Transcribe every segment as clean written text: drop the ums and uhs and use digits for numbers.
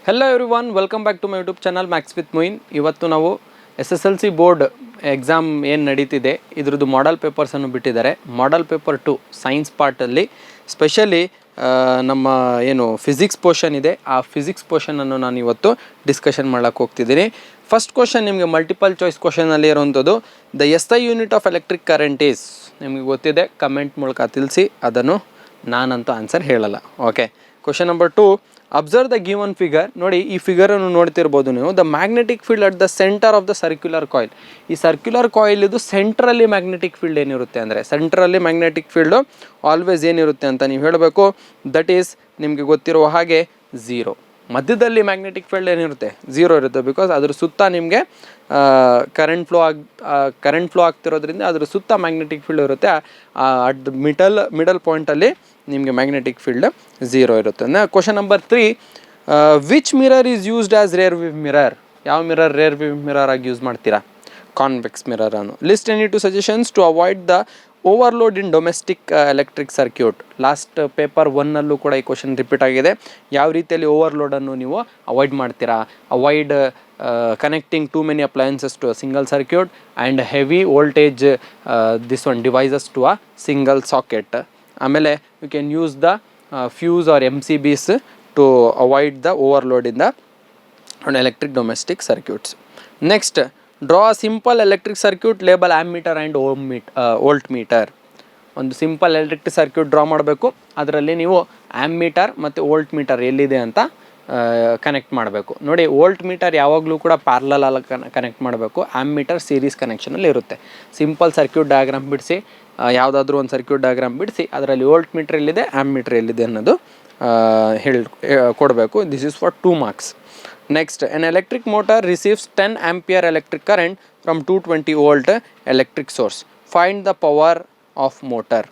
Hello everyone, welcome back to my YouTube channel Max with Moin. ಇವತ್ತು ನಾವು SSLC board exam ಏನು ನಡೀತಿದೆ ಇದ್ರದ್ದು ಮಾಡಲ್ ಪೇಪರ್ಸನ್ನು ಬಿಟ್ಟಿದ್ದಾರೆ. ಮಾಡಲ್ ಪೇಪರ್ 2 ಸೈನ್ಸ್ ಪಾರ್ಟಲ್ಲಿ ಸ್ಪೆಷಲಿ ನಮ್ಮ ಏನು ಫಿಸಿಕ್ಸ್ ಪೋರ್ಷನ್ ಇದೆ, ಆ ಫಿಸಿಕ್ಸ್ ಪೋರ್ಷನನ್ನು ನಾನು ಇವತ್ತು ಡಿಸ್ಕಷನ್ ಮಾಡೋಕ್ಕೆ ಹೋಗ್ತಿದ್ದೀನಿ. ಫಸ್ಟ್ ಕ್ವಶನ್ ನಿಮಗೆ ಮಲ್ಟಿಪಲ್ ಚಾಯ್ಸ್ ಕ್ವಶನಲ್ಲಿ ಇರೋವಂಥದ್ದು, the SI unit of electric current is. ನಿಮಗೆ ಗೊತ್ತಿದೆ, ಕಮೆಂಟ್ ಮೂಲಕ ತಿಳಿಸಿ, ಅದನ್ನು ನಾನಂತೂ ಆನ್ಸರ್ ಹೇಳಲ್ಲ. Okay, question number 2, observe the given figure. ನೋಡಿ, ಈ ಫಿಗರನ್ನು ನೋಡ್ತಿರ್ಬೋದು ನೀವು. The magnetic field at the centre of the circular coil. ಈ ಸರ್ಕ್ಯುಲರ್ ಕಾಯಿಲ್ ಇದು ಸೆಂಟ್ರಲ್ಲಿ ಮ್ಯಾಗ್ನೆಟಿಕ್ ಫೀಲ್ಡ್ ಏನಿರುತ್ತೆ ಅಂದರೆ, ಸೆಂಟ್ರಲ್ಲಿ ಮ್ಯಾಗ್ನೆಟಿಕ್ ಫೀಲ್ಡು ಆಲ್ವೇಸ್ ಏನಿರುತ್ತೆ ಅಂತ ನೀವು ಹೇಳಬೇಕು. ದಟ್ ಈಸ್ ನಿಮಗೆ ಗೊತ್ತಿರುವ ಹಾಗೆ 0. ಮಧ್ಯದಲ್ಲಿ ಮ್ಯಾಗ್ನೆಟಿಕ್ ಫೀಲ್ಡ್ ಏನಿರುತ್ತೆ 0 ಇರುತ್ತೆ. ಬಿಕಾಸ್ ಅದ್ರ ಸುತ್ತ ನಿಮಗೆ ಕರೆಂಟ್ ಫ್ಲೋ ಆಗ್ತಿರೋದ್ರಿಂದ ಅದ್ರ ಸುತ್ತ ಮ್ಯಾಗ್ನೆಟಿಕ್ ಫೀಲ್ಡ್ ಇರುತ್ತೆ. ಅಟ್ ದ ಮಿಡಲ್ ಪಾಯಿಂಟಲ್ಲಿ ನಿಮಗೆ ಮ್ಯಾಗ್ನೆಟಿಕ್ ಫೀಲ್ಡ್ 0 ಇರುತ್ತೆ. Question number 3, which mirror is used as rear view mirror. ಯಾವ ಮಿರರ್ ರೇರ್ ವಿವ್ ಮಿರರ್ ಆಗಿ ಯೂಸ್ ಮಾಡ್ತೀರಾ? ಕಾನ್ವೆಕ್ಸ್ ಮಿರರ್ ಅನ್ನು. List any two suggestions to avoid the overload in domestic electric circuit. Last paper 1ನಲ್ಲೂ ಕೂಡ ಈ question repeat ಆಗಿದೆ. ಯಾವ ರೀತಿಯಲ್ಲಿ ಓವರ್ಲೋಡನ್ನು ನೀವು ಅವಾಯ್ಡ್ ಮಾಡ್ತೀರಾ? Avoid connecting too many appliances to a single circuit and heavy voltage devices to a single socket. ಆಮೇಲೆ you can use the fuse or MCBs to avoid the overload in the electric domestic circuits. Next, draw a simple electric circuit label ammeter and voltmeter. ಒಂದು simple electric circuit draw ಮಾಡಬೇಕು. ಅದರಲ್ಲಿ ನೀವು ಆ್ಯಮ್ಮೀಟರ್ ಮತ್ತು volt meter ಎಲ್ಲಿದೆ ಅಂತ connect ಮಾಡಬೇಕು. ನೋಡಿ, volt meter ಯಾವಾಗಲೂ ಕೂಡ ಪ್ಯಾರಲಲ್ ಕನೆಕ್ಟ್ ಮಾಡಬೇಕು. ಆ್ಯಮ್ಮೀಟರ್ ಸೀರೀಸ್ ಕನೆಕ್ಷನಲ್ಲಿ ಇರುತ್ತೆ. ಸಿಂಪಲ್ ಸರ್ಕ್ಯೂಟ್ ಡಯಾಗ್ರಾಮ್ ಬಿಡಿಸಿ, ಯಾವುದಾದ್ರೂ ಒಂದು ಸರ್ಕ್ಯೂಟ್ ಡಯಾಗ್ರಾಮ್ ಬಿಡಿಸಿ, ಅದರಲ್ಲಿ ವೋಲ್ಟ್ ಮೀಟರ್ ಎಲ್ಲಿದೆ, ಆ್ಯಮ್ಮೀಟರ್ ಎಲ್ಲಿದೆ ಅನ್ನೋದು ಕೊಡಬೇಕು. This is for 2 marks. Next, N electric motor receives 10 ampere electric current from 220 volt electric source. Find the power of motor.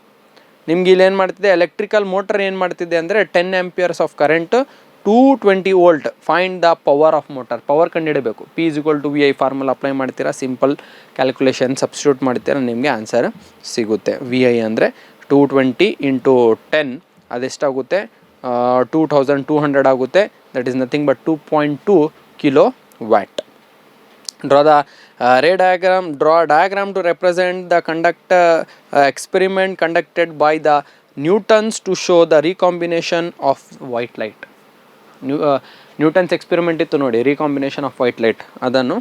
ನಿಮ್ಗೆ ಇಲ್ಲಿ ಏನು ಮಾಡ್ತಿದೆ, ಎಲೆಕ್ಟ್ರಿಕಲ್ ಮೋಟರ್ ಏನು ಮಾಡ್ತಿದೆ ಅಂದರೆ 10 amperes of current 220 volt. Find the power of motor. Power ಕಂಡುಹಿಡಬೇಕು. P = VI formula apply ಮಾಡ್ತೀರಾ, simple calculation substitute ಮಾಡ್ತೀರಾ, ನಿಮಗೆ ಆನ್ಸರ್ ಸಿಗುತ್ತೆ. VI ಅಂದರೆ 220 × 10 ಅದೆಷ್ಟಾಗುತ್ತೆ, 2200 ಆಗುತ್ತೆ. That is nothing but 2.2 kW. Draw the draw a diagram to represent the experiment conducted by the Newtons to show the recombination of white light. Newton's experiment ಇತ್ತು ನೋಡಿ, recombination of white light. ಅದನ್ನು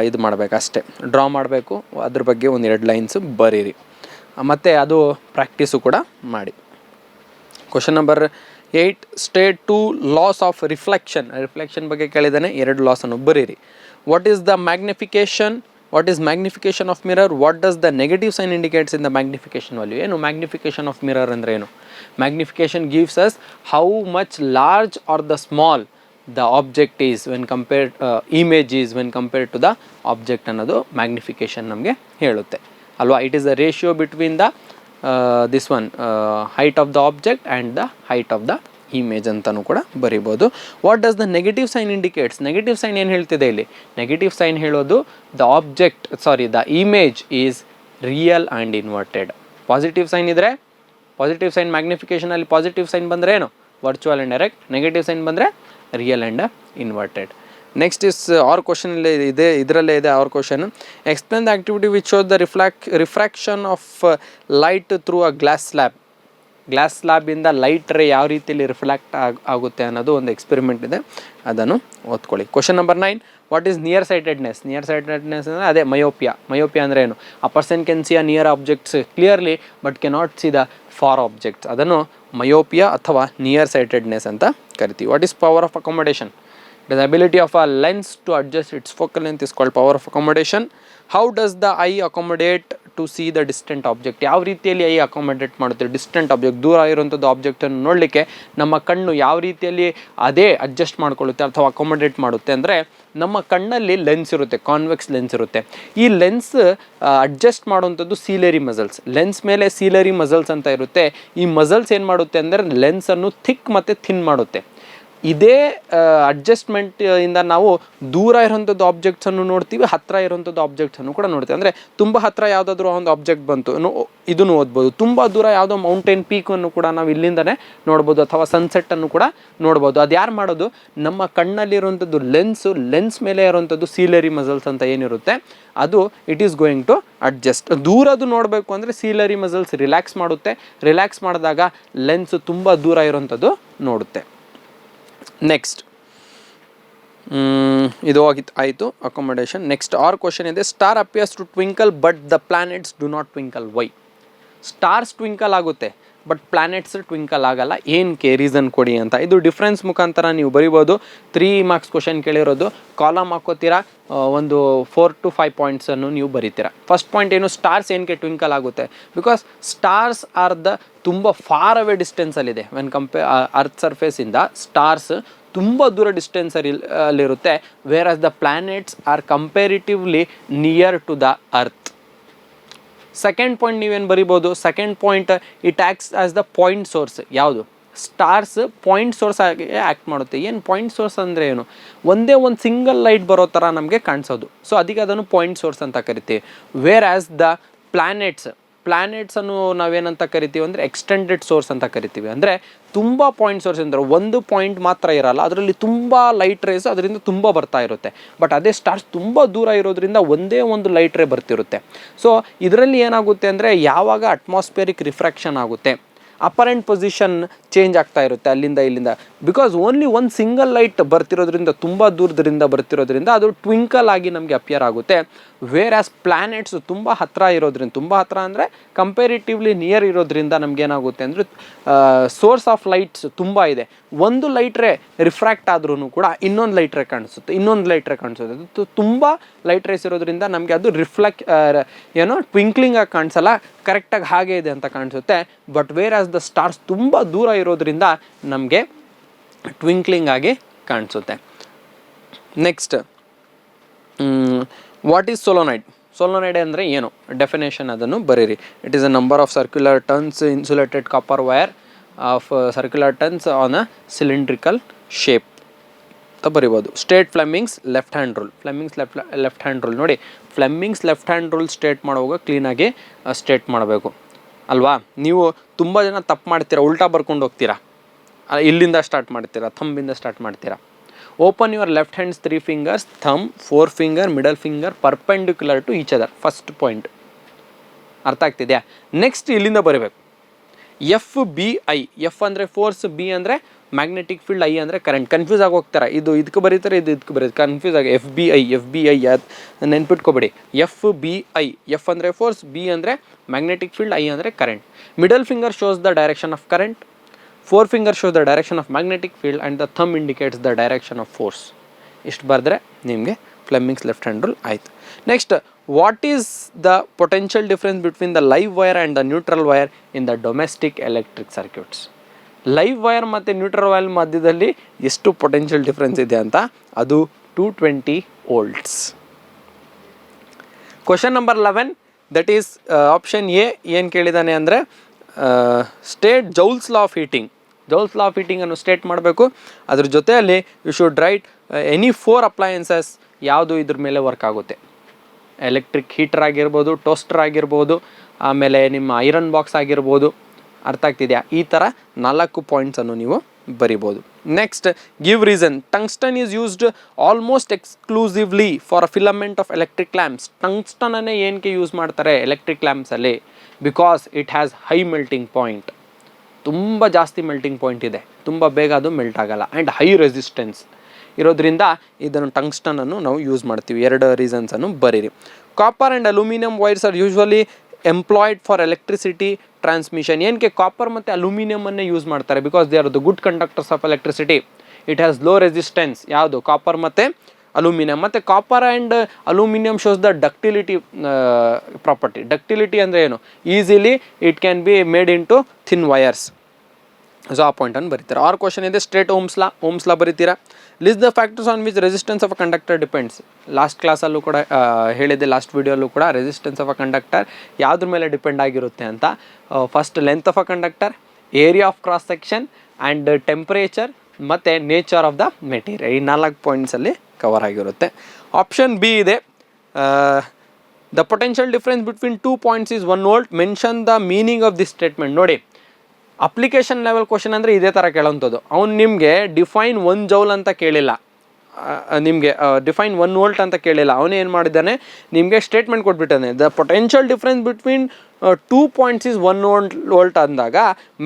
ಇದು ಮಾಡಬೇಕು, ಅಷ್ಟೇ draw ಮಾಡಬೇಕು. ಅದ್ರ ಬಗ್ಗೆ 1-2 lines ಬರೀರಿ, ಮತ್ತು ಅದು ಪ್ರಾಕ್ಟೀಸು ಕೂಡ ಮಾಡಿ. Question number 8, state 2 laws of reflection. Reflection ಬಗ್ಗೆ ಕೇಳಿದ್ದಾನೆ, 2 ಲಾಸನ್ನು ಬರೀರಿ. What is the magnification of mirror? What does the negative sign indicates in the magnification value? ಏನು ಮ್ಯಾಗ್ನಿಫಿಕೇಷನ್ ಆಫ್ ಮಿರರ್ ಅಂದರೆ ಏನು? Magnification gives us how much large or the small the object is when compared image is when compared to the object ಅನ್ನೋದು magnification ನಮಗೆ ಹೇಳುತ್ತೆ ಅಲ್ವಾ. It is the ratio between the this one height of the object and the height of the image ಅಂತಲೂ ಕೂಡ ಬರಿಬೋದು. What does the negative sign indicates? Negative sign ಏನು ಹೇಳ್ತಿದೆ ಇಲ್ಲಿ? ನೆಗೆಟಿವ್ ಸೈನ್ ಹೇಳೋದು the image is real and inverted. Positive sign ಇದ್ದರೆ, positive sign ಮ್ಯಾಗ್ನಿಫಿಕೇಷನಲ್ಲಿ positive sign ಬಂದರೆ ಏನು, virtual and direct. Negative sign ಬಂದರೆ real and inverted. Next is or question ಇದೆ, ಇದರಲ್ಲೇ ಇದೆ or question. Explain the activity which shows the refraction of light through a glass ಸ್ಲ್ಯಾಬಿಂದ light ray ಯಾವ ರೀತಿಯಲ್ಲಿ ರಿಫ್ಲೆಕ್ಟ್ ಆಗುತ್ತೆ ಅನ್ನೋದು ಒಂದು ಎಕ್ಸ್ಪೆರಿಮೆಂಟ್ ಇದೆ, ಅದನ್ನು ಓದ್ಕೊಳ್ಳಿ. Question number 9, what is near sightedness? Near sightedness ಅಂದರೆ ಅದೇ ಮಯೋಪಿಯಾ ಅಂದರೆ ಏನು? A person can see a near objects clearly but cannot see the far objects. ಅದನ್ನು ಮಯೋಪಿಯಾ ಅಥವಾ ನಿಯರ್ ಸೈಟೆಡ್ನೆಸ್ ಅಂತ ಕರಿತೀವಿ. What is power of accommodation? The ability of a lens to adjust its focal length is called power of accommodation. How does the eye accommodate to see the distant object? ಯಾವ ರೀತಿಯಲ್ಲಿ I accommodate ಮಾಡುತ್ತೆ distant object, ದೂರ ಇರುವಂಥದ್ದು ಆಬ್ಜೆಕ್ಟನ್ನು ನೋಡಲಿಕ್ಕೆ ನಮ್ಮ ಕಣ್ಣು ಯಾವ ರೀತಿಯಲ್ಲಿ ಅದೇ ಅಡ್ಜಸ್ಟ್ ಮಾಡ್ಕೊಳ್ಳುತ್ತೆ ಅಥವಾ ಅಕೊಮಡೇಟ್ ಮಾಡುತ್ತೆ ಅಂದರೆ, ನಮ್ಮ ಕಣ್ಣಲ್ಲಿ ಲೆನ್ಸ್ ಇರುತ್ತೆ, ಕಾನ್ವೆಕ್ಸ್ ಲೆನ್ಸ್ ಇರುತ್ತೆ. ಈ ಲೆನ್ಸ್ ಅಡ್ಜಸ್ಟ್ ಮಾಡುವಂಥದ್ದು ಸೀಲರಿ ಮಸಲ್ಸ್. ಲೆನ್ಸ್ ಮೇಲೆ ಸೀಲರಿ ಮಸಲ್ಸ್ ಅಂತ ಇರುತ್ತೆ. ಈ ಮಸಲ್ಸ್ ಏನು ಮಾಡುತ್ತೆ ಅಂದರೆ ಲೆನ್ಸನ್ನು ಥಿಕ್ ಮತ್ತು ಥಿನ್ ಮಾಡುತ್ತೆ. ಇದೇ ಅಡ್ಜಸ್ಟ್ಮೆಂಟ್ ಇಂದ ನಾವು ದೂರ ಇರೋಂಥದ್ದು ಆಬ್ಜೆಕ್ಟ್ಸನ್ನು ನೋಡ್ತೀವಿ, ಹತ್ತಿರ ಇರೋಂಥದ್ದು ಆಬ್ಜೆಕ್ಟ್ಸನ್ನು ಕೂಡ ನೋಡ್ತೀವಿ. ಅಂದರೆ ತುಂಬ ಹತ್ತಿರ ಯಾವುದಾದ್ರೂ ಒಂದು ಆಬ್ಜೆಕ್ಟ್ ಬಂತು ಇದನ್ನು ಓದ್ಬೋದು, ತುಂಬ ದೂರ ಯಾವುದೋ ಮೌಂಟೇನ್ ಪೀಕನ್ನು ಕೂಡ ನಾವು ಇಲ್ಲಿಂದನೇ ನೋಡ್ಬೋದು, ಅಥವಾ ಸನ್ಸೆಟ್ಟನ್ನು ಕೂಡ ನೋಡ್ಬೋದು. ಅದು ಯಾರು ಮಾಡೋದು? ನಮ್ಮ ಕಣ್ಣಲ್ಲಿರುವಂಥದ್ದು ಲೆನ್ಸ್ ಮೇಲೆ ಇರುವಂಥದ್ದು ಸೀಲರಿ ಮಸಲ್ಸ್ ಅಂತ ಏನಿರುತ್ತೆ ಅದು it is going to adjust. ದೂರದು ನೋಡಬೇಕು ಅಂದರೆ ಸೀಲರಿ ಮಸಲ್ಸ್ ರಿಲ್ಯಾಕ್ಸ್ ಮಾಡುತ್ತೆ, ರಿಲ್ಯಾಕ್ಸ್ ಮಾಡಿದಾಗ ಲೆನ್ಸ್ ತುಂಬ ದೂರ ಇರೋಂಥದ್ದು ನೋಡುತ್ತೆ. ನೆಕ್ಸ್ಟ್ ಇದು ಆಯಿತು ಅಕೊಮಡೇಷನ್. ನೆಕ್ಸ್ಟ್ ಆರ್ ಕ್ವಶನ್ ಇದೆ, star appears to twinkle but the planets do not twinkle, why? Stars twinkle ಆಗುತ್ತೆ ಬಟ್ ಪ್ಲಾನೆಟ್ಸ್ ಟ್ವಿಂಕಲ್ ಆಗಲ್ಲ, ಏನಕ್ಕೆ ರೀಸನ್ ಕೊಡಿ ಅಂತ. ಇದು ಡಿಫ್ರೆನ್ಸ್ ಮುಖಾಂತರ ನೀವು ಬರಿಬೋದು. 3 ಮಾರ್ಕ್ಸ್ ಕ್ವಶನ್ ಕೇಳಿರೋದು, ಕಾಲಮ್ ಹಾಕೋತೀರಾ, ಒಂದು 4 to 5 ಪಾಯಿಂಟ್ಸನ್ನು ನೀವು ಬರೀತೀರಾ. ಫಸ್ಟ್ ಪಾಯಿಂಟ್ ಏನು, ಸ್ಟಾರ್ಸ್ ಏನಕ್ಕೆ ಟ್ವಿಂಕಲ್ ಆಗುತ್ತೆ? ಬಿಕಾಸ್ ಸ್ಟಾರ್ಸ್ ಆರ್ ದ ತುಂಬ ಫಾರ್ ಅವೇ ಡಿಸ್ಟೆನ್ಸಲ್ಲಿದೆ. ವೆನ್ ಅರ್ತ್ ಸರ್ಫೇಸಿಂದ ಸ್ಟಾರ್ಸ್ ತುಂಬ ದೂರ ಡಿಸ್ಟೆನ್ಸಲ್ಲಿರುತ್ತೆ, whereas the planets are comparatively near to the earth. Second point ನೀವೇನು ಬರಿಬೋದು? Second point, it acts as the point source. ಯಾವುದು? ಸ್ಟಾರ್ಸ್ ಪಾಯಿಂಟ್ ಸೋರ್ಸ್ ಆಗಿ ಆ್ಯಕ್ಟ್ ಮಾಡುತ್ತೆ. ಏನು ಪಾಯಿಂಟ್ ಸೋರ್ಸ್ ಅಂದರೆ ಏನು? ಒಂದೇ ಒಂದು ಸಿಂಗಲ್ ಲೈಟ್ ಬರೋ ಥರ ನಮಗೆ ಕಾಣಿಸೋದು, ಸೊ ಅದಕ್ಕೆ ಅದನ್ನು ಪಾಯಿಂಟ್ ಸೋರ್ಸ್ ಅಂತ ಕರಿತೀವಿ. ವೇರ್ ಆಸ್ ದ ಪ್ಲಾನೆಟ್ಸನ್ನು ನಾವೇನಂತ ಕರಿತೀವಿ ಅಂದರೆ ಎಕ್ಸ್ಟೆಂಡೆಡ್ ಸೋರ್ಸ್ ಅಂತ ಕರಿತೀವಿ. ಅಂದರೆ ತುಂಬ ಪಾಯಿಂಟ್ ಸೋರ್ಸ್ ಅಂದರೆ ಒಂದು ಪಾಯಿಂಟ್ ಮಾತ್ರ ಇರಲ್ಲ, ಅದರಲ್ಲಿ ತುಂಬ ಲೈಟ್ ರೇಸ್ ಅದರಿಂದ ತುಂಬ ಬರ್ತಾ ಇರುತ್ತೆ. ಬಟ್ ಅದೇ ಸ್ಟಾರ್ಸ್ ತುಂಬ ದೂರ ಇರೋದ್ರಿಂದ ಒಂದೇ ಒಂದು ಲೈಟ್ ರೇ ಬರ್ತಿರುತ್ತೆ. ಸೊ ಇದರಲ್ಲಿ ಏನಾಗುತ್ತೆ ಅಂದರೆ ಯಾವಾಗ ಅಟ್ಮಾಸ್ಫಿಯರಿಕ್ ರಿಫ್ರಾಕ್ಷನ್ ಆಗುತ್ತೆ, ಅಪರೆಂಟ್ ಪೊಸಿಷನ್ ಚೇಂಜ್ ಆಗ್ತಾ ಇರುತ್ತೆ ಅಲ್ಲಿಂದ ಇಲ್ಲಿಂದ. ಬಿಕಾಸ್ ಓನ್ಲಿ ಒಂದು ಸಿಂಗಲ್ ಲೈಟ್ ಬರ್ತಿರೋದ್ರಿಂದ, ತುಂಬ ದೂರದಿಂದ ಬರ್ತಿರೋದ್ರಿಂದ ಅದು ಟ್ವಿಂಕಲ್ ಆಗಿ ನಮಗೆ ಅಪಿಯರ್ ಆಗುತ್ತೆ. ವೇರ್ ಆಸ್ ಪ್ಲಾನೆಟ್ಸ್ ತುಂಬ ಹತ್ತಿರ ಇರೋದ್ರಿಂದ, ತುಂಬ ಹತ್ತಿರ ಅಂದರೆ ಕಂಪೇರಿಟಿವ್ಲಿ ನಿಯರ್ ಇರೋದ್ರಿಂದ ನಮಗೇನಾಗುತ್ತೆ ಅಂದರೆ ಸೋರ್ಸ್ ಆಫ್ ಲೈಟ್ಸ್ ತುಂಬ ಇದೆ. ಒಂದು ಲೈಟ್ ರೇ ರಿಫ್ರಾಕ್ಟ್ ಆದ್ರೂ ಕೂಡ ಇನ್ನೊಂದು ಲೈಟ್ ರೇ ಕಾಣಿಸುತ್ತೆ. ಅದು ತುಂಬ ಲೈಟ್ ರೇಸ್ ಇರೋದ್ರಿಂದ ನಮಗೆ ಅದು ಟ್ವಿಂಕ್ಲಿಂಗ್ ಆಗಿ ಕಾಣಿಸಲ್ಲ, ಕರೆಕ್ಟಾಗಿ ಹಾಗೆ ಇದೆ ಅಂತ ಕಾಣಿಸುತ್ತೆ. But whereas the stars ತುಂಬ ದೂರ ಇರೋದ್ರಿಂದ ನಮಗೆ ಟ್ವಿಂಕ್ಲಿಂಗ್ ಆಗಿ ಕಾಣಿಸುತ್ತೆ. Next, what is solenoid? Solenoid ಅಂದರೆ ಏನು? ಡೆಫಿನೇಷನ್ ಅದನ್ನು ಬರೀರಿ. It is a number of circular turns insulated copper wire of circular turns on a cylindrical shape ಅಂತ ಬರಿಬೋದು. State Fleming's left hand rule. ನೋಡಿ, Fleming's left hand rule state ಮಾಡುವಾಗ ಕ್ಲೀನಾಗಿ state ಮಾಡಬೇಕು ಅಲ್ವಾ? ನೀವು ತುಂಬ ಜನ ತಪ್ಪು ಮಾಡ್ತೀರಾ, ಉಲ್ಟಾ ಬರ್ಕೊಂಡು ಹೋಗ್ತೀರಾ, ಇಲ್ಲಿಂದ ಸ್ಟಾರ್ಟ್ ಮಾಡ್ತೀರಾ, ಥಂಬಿಂದ ಸ್ಟಾರ್ಟ್ ಮಾಡ್ತೀರಾ. Open your left hands 3 fingers, thumb, 4 finger, middle finger perpendicular to each other. First point ಅರ್ಥ ಆಗ್ತಿದೆಯಾ? ನೆಕ್ಸ್ಟ್ ಇಲ್ಲಿಂದ ಬರಬೇಕು. FBI, ಎಫ್ ಅಂದರೆ ಫೋರ್ಸ್, ಬಿ ಅಂದರೆ ಮ್ಯಾಗ್ನೆಟಿಕ್ ಫೀಲ್ಡ್, ಐ ಅಂದರೆ ಕರೆಂಟ್. ಕನ್ಫ್ಯೂಸ್ ಆಗಿ ಹೋಗ್ತಾರೆ, ಇದು ಇದಕ್ಕೆ ಬರೀತಾರೆ, ಇದು ಇದಕ್ಕೆ ಬರೀತಾರೆ, ಕನ್ಫ್ಯೂಸ್ ಆಗಿ. FBI ನೆನ್ಪಿಟ್ಕೊಬೇಡಿ. FBI, ಎಫ್ ಅಂದರೆ ಫೋರ್ಸ್, ಬಿ ಅಂದರೆ ಮ್ಯಾಗ್ನೆಟಿಕ್ ಫೀಲ್ಡ್, ಐ ಅಂದರೆ current. Middle finger shows the direction of current, 4 finger shows the direction of magnetic field and the thumb indicates the direction of force. ಇಷ್ಟು ಬರೆದ್ರೆ ನಿಮಗೆ Fleming's left hand rule ಆಯಿತು. Next, what is the potential difference between the live wire and the neutral wire in the domestic electric circuits? Live wire ಮತ್ತು neutral wire ಮಧ್ಯದಲ್ಲಿ ಎಷ್ಟು potential difference ಇದೆ ಅಂತ, ಅದು 220 volts. Question number 11, that is option A. ಏನು ಕೇಳಿದ್ದಾನೆ ಅಂದರೆ state Joule's law of heating. Joule's law of ಹೀಟಿಂಗನ್ನು ಸ್ಟೇಟ್ ಮಾಡಬೇಕು. ಅದ್ರ ಜೊತೆಯಲ್ಲಿ you should write any 4 appliances ಯಾವುದು ಇದ್ರ ಮೇಲೆ ವರ್ಕ್ ಆಗುತ್ತೆ. ಎಲೆಕ್ಟ್ರಿಕ್ ಹೀಟರ್ ಆಗಿರ್ಬೋದು, ಟೋಸ್ಟರ್ ಆಗಿರ್ಬೋದು, ಆಮೇಲೆ ನಿಮ್ಮ ಐರನ್ ಬಾಕ್ಸ್ ಆಗಿರ್ಬೋದು. ಅರ್ಥ ಆಗ್ತಿದೆಯಾ? ಈ ಥರ 4 ಪಾಯಿಂಟ್ಸನ್ನು ನೀವು ಬರಿಬೋದು. Next, give reason. Tungsten is used almost exclusively for a filament of electric lamps. ಟಂಗ್ಸ್ಟನನ್ನೇ ಏನಕ್ಕೆ ಯೂಸ್ ಮಾಡ್ತಾರೆ ಎಲೆಕ್ಟ್ರಿಕ್ ಲ್ಯಾಂಪ್ಸಲ್ಲಿ? Because it has high melting point. ತುಂಬ ಜಾಸ್ತಿ ಮೆಲ್ಟಿಂಗ್ ಪಾಯಿಂಟ್ ಇದೆ, ತುಂಬ ಬೇಗ ಅದು ಮೆಲ್ಟ್ ಆಗಲ್ಲ, ಆ್ಯಂಡ್ ಹೈ ರೆಸಿಸ್ಟೆನ್ಸ್ ಇರೋದ್ರಿಂದ ಇದನ್ನು ಟಂಗ್ಸ್ಟನನ್ನು ನಾವು ಯೂಸ್ ಮಾಡ್ತೀವಿ. 2 ರೀಸನ್ಸನ್ನು ಬರೀರಿ. Copper and aluminium wires are usually employed for electricity transmission. ಏನಕ್ಕೆ ಕಾಪರ್ ಮತ್ತು ಅಲ್ಯೂಮಿನಿಯಮನ್ನೇ ಯೂಸ್ ಮಾಡ್ತಾರೆ? Because they are the good conductors of electricity. It has low resistance. ಯಾವುದು? ಕಾಪರ್ ಮತ್ತು ಅಲ್ಯೂಮಿನಿಯಂ. ಮತ್ತು copper and aluminium shows the ductility property. Ductility ಅಂದರೆ ಏನು? Easily it can be made into thin wires. So ಆ ಪಾಯಿಂಟನ್ನು ಬರೀತಾರೆ. Or question ಇದೆ, state Ohm's law ಬರೀತೀರಾ. List the factors on which resistance of a conductor depends. Last ಕ್ಲಾಸಲ್ಲೂ ಕೂಡ ಹೇಳಿದೆ, ಲಾಸ್ಟ್ ವಿಡಿಯೋಲ್ಲೂ ಕೂಡ, ರೆಸಿಸ್ಟೆನ್ಸ್ ಆಫ್ ಅ ಕಂಡಕ್ಟರ್ ಯಾವುದ್ರ ಮೇಲೆ ಡಿಪೆಂಡ್ ಆಗಿರುತ್ತೆ ಅಂತ. First length of a conductor, area of cross section and temperature ಮತ್ತು ನೇಚರ್ ಆಫ್ ದ ಮೆಟೀರಿಯಲ್. ಈ 4 ಪಾಯಿಂಟ್ಸಲ್ಲಿ ಕವರ್ ಆಗಿರುತ್ತೆ. ಆಪ್ಷನ್ ಬಿ ಇದೆ, the potential difference between 2 points is 1 volt, mention the meaning of this statement. ನೋಡಿ, application level question ಅಂದರೆ ಇದೇ ಥರ ಕೇಳೋಂಥದ್ದು. ಅವ್ನು ನಿಮಗೆ ಡಿಫೈನ್ 1 ಜೌಲ್ ಅಂತ ಕೇಳಿಲ್ಲ, ನಿಮಗೆ ಡಿಫೈನ್ 1 ವೋಲ್ಟ್ ಅಂತ ಕೇಳಿಲ್ಲ. ಅವನು ಏನು ಮಾಡಿದ್ದಾನೆ, ನಿಮಗೆ ಸ್ಟೇಟ್ಮೆಂಟ್ ಕೊಟ್ಬಿಟ್ಟಾನೆ. The potential difference between 2 points is 1 volt ಅಂದಾಗ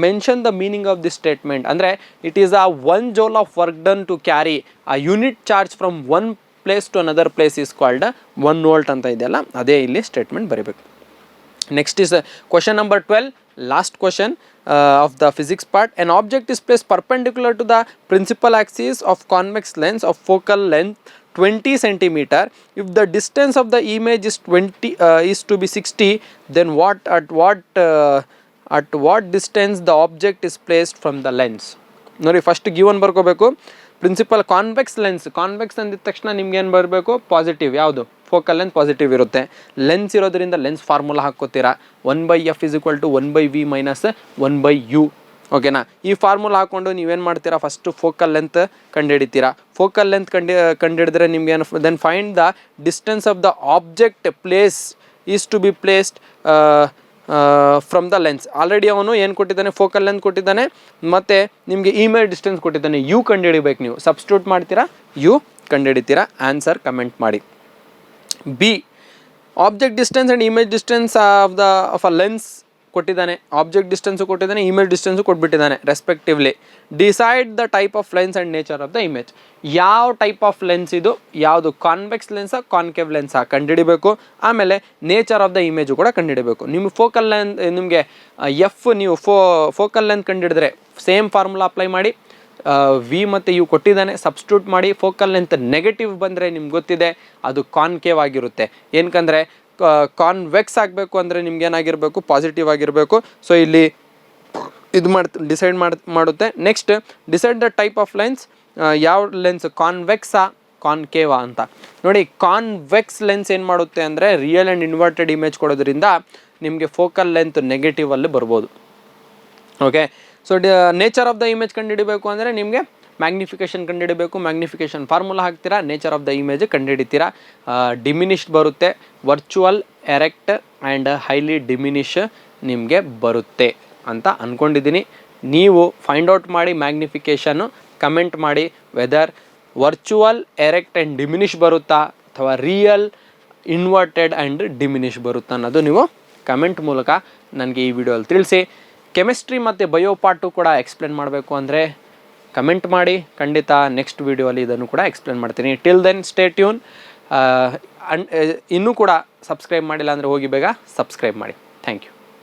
mention the meaning of this statement ಅಂದರೆ it is a 1 joule of work done to carry a unit charge from 1 place to another place is called 1 volt ಅಂತ ಇದೆಯಲ್ಲ, ಅದೇ ಇಲ್ಲಿ statement ಬರೀಬೇಕು. Next is question number 12, last question of the physics part. An object is placed perpendicular to the principal axis of convex lens of focal length 20 centimeter. If the distance of the image is 20 is to be 60, then at what distance the object is placed from the lens. ನೋಡಿ, first given ಬರ್ಕೋಬೇಕು. Principal convex lens, convex ಅಂದಿದ ತಕ್ಷಣ ನಿಮ್ಗೆ ಏನು ಬರಬೇಕು, positive. ಯಾವುದು? Focal length positive ಇರುತ್ತೆ. Lens ಇರೋದ್ರಿಂದ ಲೆನ್ಸ್ ಫಾರ್ಮುಲಾ ಹಾಕ್ಕೋತೀರಾ, 1/f = 1/v - 1/u. ಓಕೆನಾ? ಈ ಫಾರ್ಮುಲಾ ಹಾಕ್ಕೊಂಡು ನೀವೇನು ಮಾಡ್ತೀರಾ, ಫಸ್ಟು ಫೋಕಲ್ ಲೆಂತ್ ಕಂಡುಹಿಡಿತೀರಾ. ಫೋಕಲ್ ಲೆಂತ್ ಕಂಡುಹಿಡಿದ್ರೆ ನಿಮ್ಗೆ ಏನು, then find the distance of the object place is to be placed from the lens. Already ಅವನು ಏನು ಕೊಟ್ಟಿದ್ದಾನೆ, ಫೋಕಲ್ ಲೆಂತ್ ಕೊಟ್ಟಿದ್ದಾನೆ, ಮತ್ತು ನಿಮಗೆ ಇಮೇಜ್ ಡಿಸ್ಟೆನ್ಸ್ ಕೊಟ್ಟಿದ್ದಾನೆ. ಯು ಕಂಡುಹಿಡಿಬೇಕು. ನೀವು ಸಬ್ಸ್ಟಿಟ್ಯೂಟ್ ಮಾಡ್ತೀರಾ, ಯು ಕಂಡುಹಿಡಿತೀರಾ. ಆನ್ಸರ್ ಕಮೆಂಟ್ ಮಾಡಿ. B, object distance and image distance of a lens ಕೊಟ್ಟಿದ್ದಾನೆ. ಆಬ್ಜೆಕ್ಟ್ ಡಿಸ್ಟೆನ್ಸು ಕೊಟ್ಟಿದ್ದಾನೆ, ಇಮೇಜ್ ಡಿಸ್ಟೆನ್ಸು ಕೊಟ್ಬಿಟ್ಟಿದ್ದಾನೆ respectively. Decide the type of lens and nature of the image. ಯಾವ ಟೈಪ್ ಆಫ್ ಲೆನ್ಸ್ ಇದು, ಯಾವುದು convex ಲೆನ್ಸಾ concave ಲೆನ್ಸಾ ಕಂಡುಹಿಡಿಬೇಕು. ಆಮೇಲೆ nature of the image ಕೂಡ ಕಂಡುಹಿಡಬೇಕು. ನಿಮಗೆ ಫೋಕಲ್ ಲೆಂತ್, ನಿಮಗೆ ನೀವು ಫೋಕಲ್ ಲೆಂತ್ ಕಂಡುಹಿಡಿದ್ರೆ ಸೇಮ್ ಫಾರ್ಮುಲಾ ಅಪ್ಲೈ ಮಾಡಿ. ವಿ ಮತ್ತು ಯು ಕೊಟ್ಟಿದ್ದಾನೆ, ಸಬ್ಸ್ಟಿಟ್ಯೂಟ್ ಮಾಡಿ. ಫೋಕಲ್ ಲೆಂತ್ ನೆಗೆಟಿವ್ ಬಂದರೆ ನಿಮ್ಗೆ ಗೊತ್ತಿದೆ ಅದು ಕಾನ್ಕೇವ್ ಆಗಿರುತ್ತೆ. ಏನಕ್ಕಂದರೆ ಕಾನ್ವೆಕ್ಸ್ ಆಗಬೇಕು ಅಂದರೆ ನಿಮ್ಗೆ ಏನಾಗಿರಬೇಕು, ಪಾಸಿಟಿವ್ ಆಗಿರಬೇಕು. ಸೊ ಇಲ್ಲಿ ಇದು ಡಿಸೈಡ್ ಮಾಡುತ್ತೆ. Next, decide the type of lens. ಯಾವ ಲೆನ್ಸ್, ಕಾನ್ವೆಕ್ಸಾ ಕಾನ್ಕೇವಾ ಅಂತ ನೋಡಿ. ಕಾನ್ವೆಕ್ಸ್ ಲೆನ್ಸ್ ಏನು ಮಾಡುತ್ತೆ ಅಂದರೆ ರಿಯಲ್ ಆ್ಯಂಡ್ ಇನ್ವರ್ಟೆಡ್ ಇಮೇಜ್ ಕೊಡೋದ್ರಿಂದ ನಿಮಗೆ ಫೋಕಲ್ ಲೆಂತ್ ನೆಗೆಟಿವಲ್ಲಿ ಬರ್ಬೋದು. Okay, so nature of the image ಕಂಡುಹಿಡಬೇಕು ಅಂದರೆ ನಿಮಗೆ ಮ್ಯಾಗ್ನಿಫಿಕೇಷನ್ ಕಂಡುಹಿಡಬೇಕು. ಮ್ಯಾಗ್ನಿಫಿಕೇಷನ್ ಫಾರ್ಮುಲಾ ಹಾಕ್ತೀರಾ, ನೇಚರ್ ಆಫ್ ದ ಇಮೇಜ್ ಕಂಡುಹಿಡಿತೀರಾ. ಡಿಮಿನಿಷ್ಡ್ ಬರುತ್ತೆ, virtual, erect and highly diminish ನಿಮಗೆ ಬರುತ್ತೆ ಅಂತ ಅಂದ್ಕೊಂಡಿದ್ದೀನಿ. ನೀವು ಫೈಂಡ್ ಔಟ್ ಮಾಡಿ ಮ್ಯಾಗ್ನಿಫಿಕೇಷನ್ನು, ಕಮೆಂಟ್ ಮಾಡಿ whether virtual, erect and diminish ಬರುತ್ತಾ ಅಥವಾ ರಿಯಲ್, ಇನ್ವರ್ಟೆಡ್ ಆ್ಯಂಡ್ ಡಿಮಿನಿಷ್ ಬರುತ್ತಾ ಅನ್ನೋದು ನೀವು ಕಮೆಂಟ್ ಮೂಲಕ ನನಗೆ ಈ ವಿಡಿಯೋಲ್ಲಿ ತಿಳಿಸಿ. ಕೆಮಿಸ್ಟ್ರಿ ಮತ್ತು ಬಯೋ ಪಾರ್ಟು ಕೂಡ ಎಕ್ಸ್ಪ್ಲೇನ್ ಮಾಡಬೇಕು ಅಂದರೆ ಕಮೆಂಟ್ ಮಾಡಿ, ಖಂಡಿತ ನೆಕ್ಸ್ಟ್ ವೀಡಿಯೋಲಿ ಇದನ್ನು ಕೂಡ ಎಕ್ಸ್ಪ್ಲೇನ್ ಮಾಡ್ತೀನಿ. Till then stay tune. ಇನ್ನೂ ಕೂಡ ಸಬ್ಸ್ಕ್ರೈಬ್ ಮಾಡಿಲ್ಲ ಅಂದರೆ ಹೋಗಿ ಬೇಗ ಸಬ್ಸ್ಕ್ರೈಬ್ ಮಾಡಿ. Thank you.